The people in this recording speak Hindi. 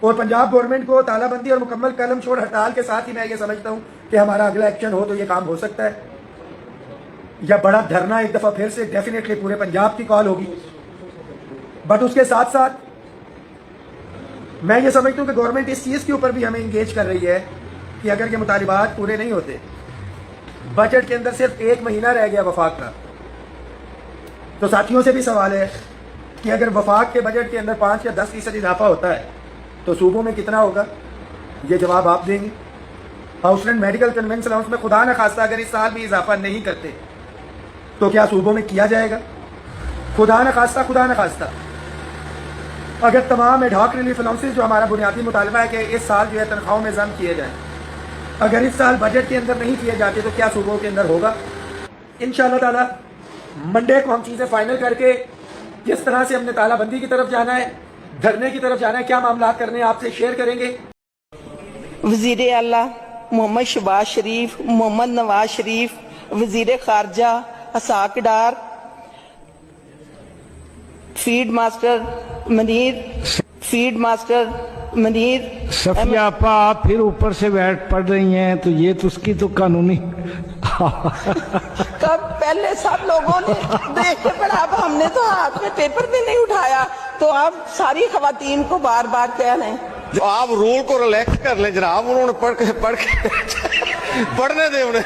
और पंजाब गवर्नमेंट को तालाबंदी और मुकम्मल कलम छोड़ हड़ताल के साथ ही मैं ये समझता हूँ कि हमारा अगला एक्शन हो तो ये काम हो सकता है, या बड़ा धरना एक दफा फिर से डेफिनेटली पूरे पंजाब की कॉल होगी। बट उसके साथ साथ मैं ये समझता हूँ कि गवर्नमेंट इस चीज़ के ऊपर भी हमें इंगेज कर रही है कि अगर ये मुतालिबात पूरे नहीं होते, बजट के अंदर सिर्फ 1 महीना रह गया वफाक का, तो साथियों से भी सवाल है कि अगर वफाक के बजट के अंदर 5 या 10% इजाफा होता है तो सूबों में कितना होगा, ये जवाब आप देंगे। House rent medical convince allowance में खुदा न खास्ता अगर इस साल भी इजाफा नहीं करते तो क्या सूबों में किया जाएगा? खुदा न खास्ता अगर तमाम एडहॉक रिलीफ अलाउंसेस जो हमारा बुनियादी मुतालबा है कि इस साल जो है तनख्वाहों में जम किए जाए, अगर इस साल बजट के अंदर नहीं किए जाते तो क्या सूबों के अंदर होगा? इंशाअल्लाह ताला मंडे को हम चीज़ें फाइनल करके किस तरह से हमने तालाबंदी की तरफ जाना है, धरने की तरफ जाना है, क्या मामला करने हैं, आपसे शेयर करेंगे। वजीर आला मोहम्मद शहबाज शरीफ, मोहम्मद नवाज शरीफ, वजीर खारजा हसाक डार, फीड मास्टर मनीर सफिया आपा, आप फिर ऊपर से बैठ पढ़ रही हैं तो ये तो उसकी तो कानूनी कब पहले सब लोगों ने देख के पढ़ा, अब हमने तो हाथ में पेपर भी नहीं उठाया, तो आप सारी खवातीन को बार बार कह रहे हैं जो आप रूल को रिलैक्स कर लें जनाब, उन्होंने पढ़ने दें उन्हें।